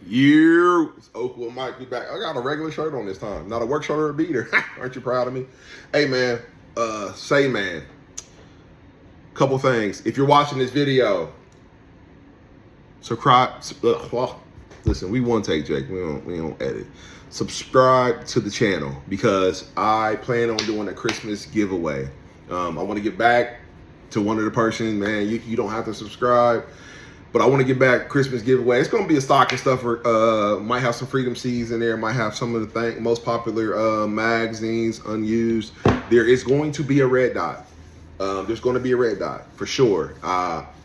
It's Oakwood Mike. Be back. I got a regular shirt on this time, not a work shirt or a beater. Aren't you proud of me? Hey man, say man. Couple things. If you're watching this video, subscribe. Well, listen, we one take, Jake. We don't edit. Subscribe to the channel because I plan on doing a Christmas giveaway. I want to get back to one of the person, man. You don't have to subscribe. But I want to get back Christmas giveaway. It's going to be a stocking stuffer. Might have some Freedom Seas in there. Might have some of the most popular magazines unused. There is going to be a red dot. There's going to be a red dot for sure.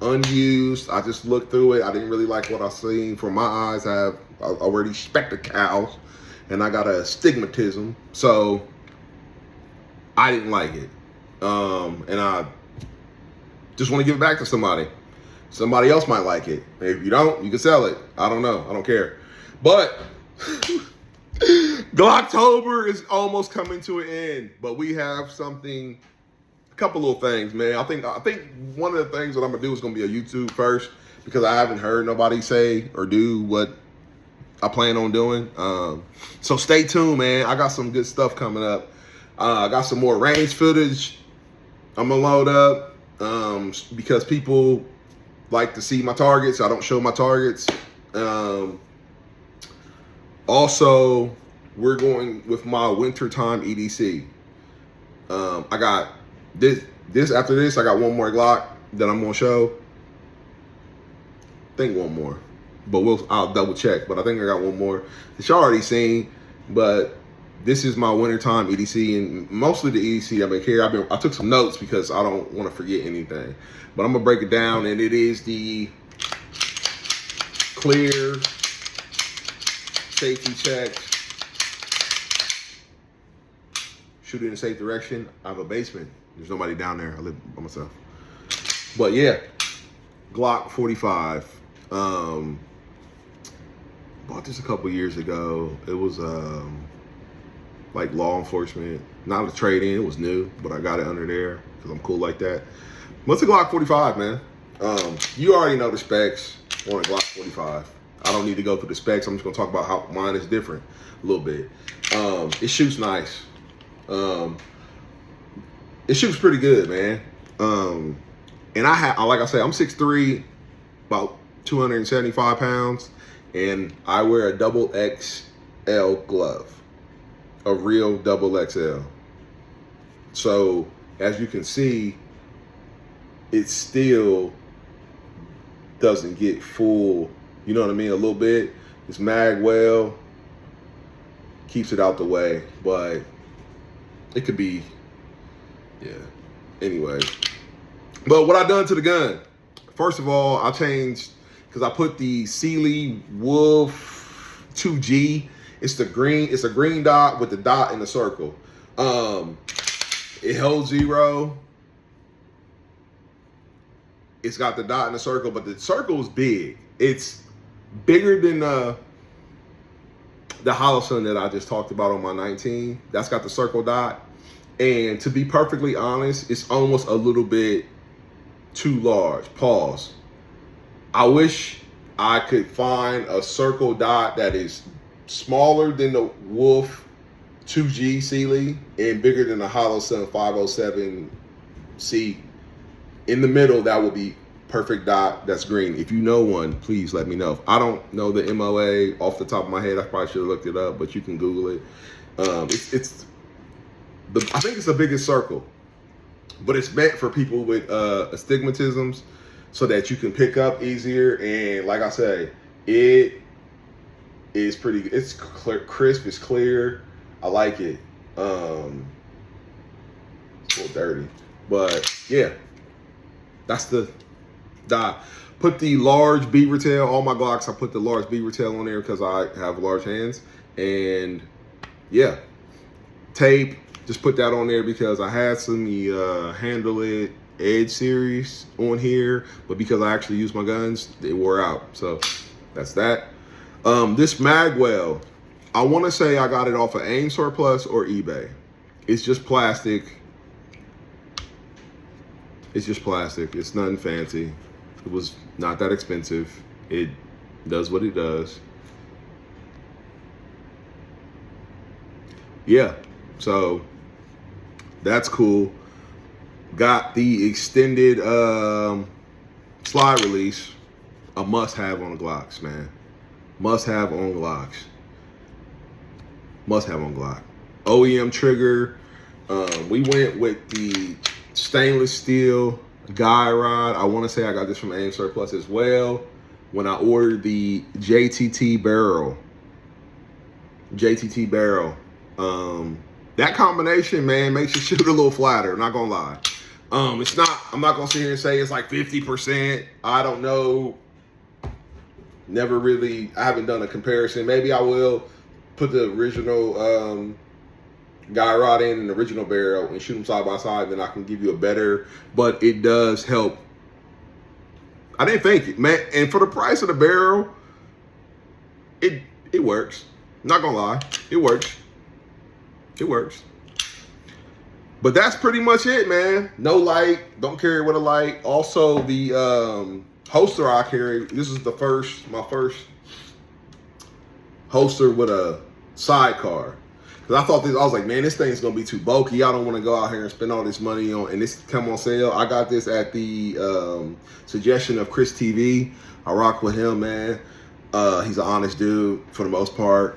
Unused. I just looked through it. I didn't really like what I seen. For my eyes, I have already spectacles, and I got a stigmatism, so I didn't like it. And I just want to give it back to somebody. Somebody else might like it. If you don't, you can sell it. I don't know. I don't care. But Glocktober is almost coming to an end. But we have something, a couple little things, man. I think one of the things that I'm gonna do is gonna be a YouTube first because I haven't heard nobody say or do what I plan on doing. So stay tuned, man. I got some good stuff coming up. I got some more range footage I'm gonna load up because people like to see my targets. I don't show my targets. Also, we're going with my wintertime EDC. I got this after this, I got one more Glock that I'm gonna show. I think one more, but I'll double check. But I think I got one more that y'all already seen. But this is my wintertime EDC, and mostly the EDC I've been here. I took some notes because I don't want to forget anything. But I'm gonna break it down, and it is the clear safety check. Shoot it in a safe direction. I have a basement. There's nobody down there. I live by myself. But yeah, Glock 45. Bought this a couple years ago. It was like law enforcement, not a trade-in. It was new, but I got it under there because I'm cool like that. What's a Glock 45, man? You already know the specs on a Glock 45. I don't need to go through the specs. I'm just gonna talk about how mine is different a little bit. It shoots nice. It shoots pretty good, man. And like I said, I'm 6'3", about 275 pounds, and I wear a double XL glove, a real double XL. So as you can see, it still doesn't get full, you know what I mean, a little bit. It's mag well, keeps it out the way, but it could be, yeah. Anyway, but what I done to the gun, first of all, I changed, because I put the Sealy Wolf 2G. It's a green dot with the dot in the circle. It holds 0. It's got the dot in the circle, but the circle is big. It's bigger than the Holosun that I just talked about on my 19. That's got the circle dot. And to be perfectly honest, it's almost a little bit too large. Pause. I wish I could find a circle dot that is smaller than the Wolf 2G Sealy and bigger than the Holosun 507C. In the middle, that would be perfect dot that's green. If you know one, please let me know. I don't know the MOA off the top of my head. I probably should have looked it up, but you can Google it. I think it's the biggest circle, but it's meant for people with astigmatisms so that you can pick up easier. And like I say, it is pretty, it's crisp, it's clear. I like it. It's a little dirty, but yeah. That's the dot. Put the large beaver tail. All my Glocks, I put the large beaver tail on there because I have large hands. And yeah, tape. Just put that on there because I had some Handle It Edge series on here, but because I actually use my guns, they wore out. So that's that. This magwell, I want to say I got it off of AIM Surplus or eBay. It's just plastic. It's just plastic. It's nothing fancy. It was not that expensive. It does what it does. yeah, so that's cool. Got the extended slide release, a must-have on the Glocks, man. Must-have on Glocks. Must-have on Glock. OEM trigger. We went with the stainless steel guy rod. I want to say I got this from AIM Surplus as well. When I ordered the JTT barrel. That combination, man, makes you shoot a little flatter. Not gonna lie. It's not. I'm not gonna sit here and say it's like 50%. I don't know. Never really. I haven't done a comparison. Maybe I will put the original guy rod in the original barrel and shoot them side by side. Then I can give you a better. But it does help. I didn't think it, man. And for the price of the barrel, it works. Not gonna lie, it works. It works. But that's pretty much it, man. No light, don't carry with a light. Also, the holster I carry, this is my first holster with a sidecar. Because I was like, man, this thing's gonna be too bulky. I don't want to go out here and spend all this money on, and this come on sale. I got this at the suggestion of Chris TV. I rock with him, man. He's an honest dude for the most part.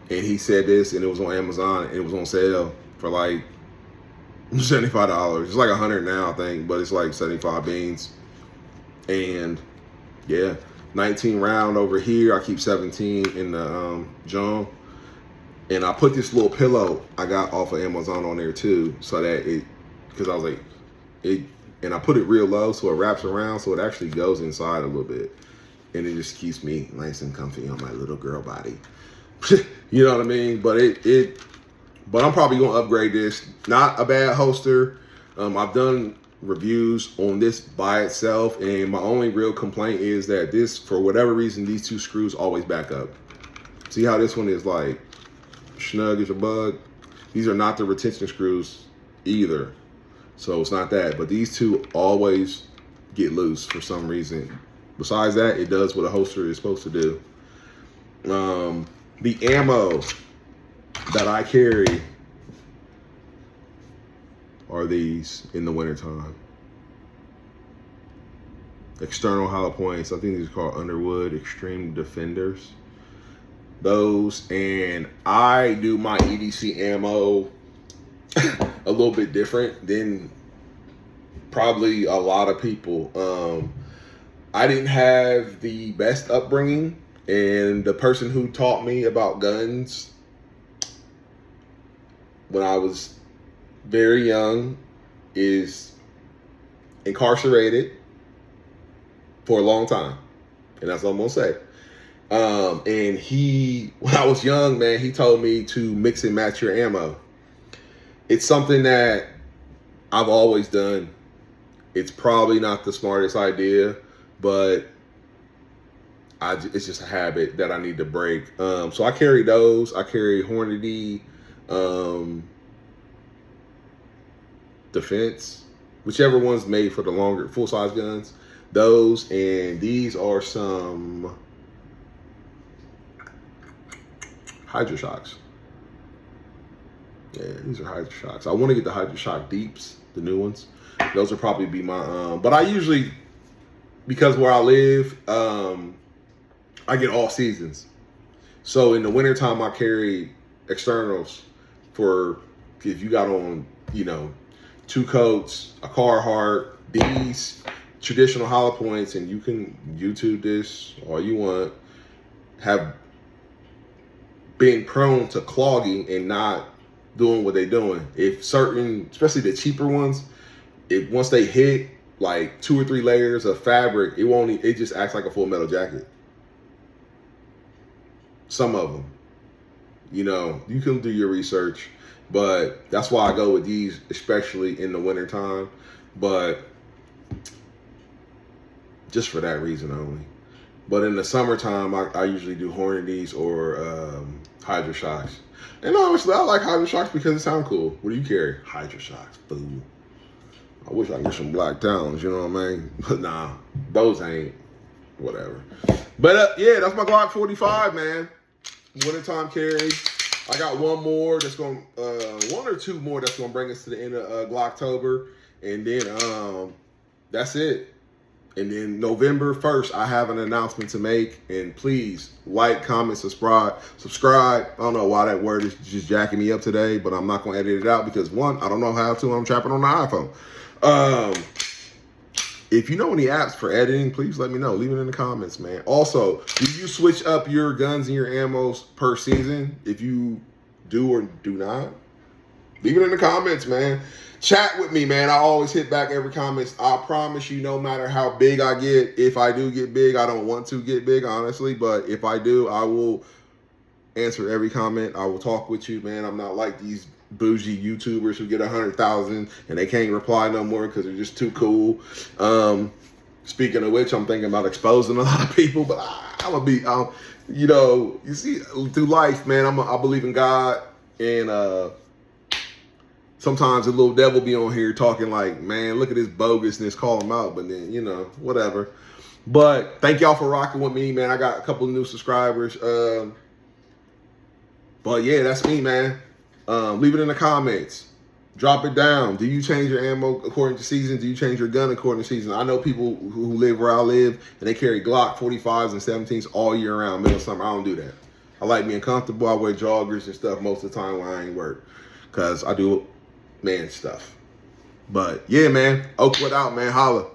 And he said this, and it was on Amazon, and it was on sale for like $75. It's like $100 now, I think, but it's like 75 beans. And yeah, 19 round over here. I keep 17 in the John. And I put this little pillow I got off of Amazon on there too, so that because I was like, and I put it real low so it wraps around, so it actually goes inside a little bit. And it just keeps me nice and comfy on my little girl body. You know what I mean? But but I'm probably gonna upgrade this. Not a bad holster. I've done reviews on this by itself, and my only real complaint is that this, for whatever reason, these two screws always back up. See how this one is like snug as a bug? These are not the retention screws either. So it's not that, but these two always get loose for some reason. Besides that, it does what a holster is supposed to do. The ammo that I carry are these in the wintertime. External hollow points. I think these are called Underwood Extreme Defenders. Those, and I do my EDC ammo a little bit different than probably a lot of people. I didn't have the best upbringing. And the person who taught me about guns when I was very young is incarcerated for a long time. And that's all I'm going to say. And when I was young, man, he told me to mix and match your ammo. It's something that I've always done. It's probably not the smartest idea, but it's just a habit that I need to break. So I carry those. I carry Hornady Defense, whichever one's made for the longer full-size guns. Those, and these are some Hydra Shocks. Yeah, these are Hydra Shocks. I want to get the Hydra Shock Deeps, the new ones. Those will probably be my, but I usually, because where I live, I get all seasons. So in the wintertime, I carry externals for if you got on, 2 coats, a Carhartt, these traditional hollow points, and you can YouTube this all you want, have been prone to clogging and not doing what they're doing. If certain, especially the cheaper ones, once they hit like 2 or 3 layers of fabric, it just acts like a full metal jacket. Some of them, you can do your research, but that's why I go with these, especially in the wintertime. But just for that reason only. But in the summertime, I usually do Hornadies or Hydra Shocks. And honestly, I like Hydra Shocks because it sounds cool. What do you carry? Hydra Shocks. Boom. I wish I could get some Black Talons, you know what I mean? But nah, those ain't. Whatever. But yeah, that's my Glock 45, man. Wintertime carry. I got one more that's going, one or two more that's going to bring us to the end of Glocktober, and then that's it. And then November 1st, I have an announcement to make. And please like, comment, subscribe. I don't know why that word is just jacking me up today, but I'm not going to edit it out because one, I don't know how to. I'm trapping on the iPhone. If you know any apps for editing, please let me know. Leave it in the comments, man. Also, do you switch up your guns and your ammos per season? If you do or do not, leave it in the comments, man. Chat with me, man. I always hit back every comment. I promise you, no matter how big I get, if I do get big, I don't want to get big, honestly. But if I do, I will answer every comment. I will talk with you, man. I'm not like these bougie YouTubers who get 100,000 and they can't reply no more because they're just too cool. Speaking of which, I'm thinking about exposing a lot of people, but I'm gonna be, you know, you see, through life, man, I believe in God, and sometimes the little devil be on here talking like, man, look at this bogusness, call him out, but then, you know, whatever. But thank y'all for rocking with me, man. I got a couple of new subscribers. But yeah, that's me, man. Leave it in the comments. Drop it down. Do you change your ammo according to season? Do you change your gun according to season? I know people who live where I live and they carry Glock 45s and 17s all year round, middle of summer. I don't do that. I like being comfortable. I wear joggers and stuff most of the time when I ain't work because I do man stuff. But yeah, man. Oakwood out, man. Holla.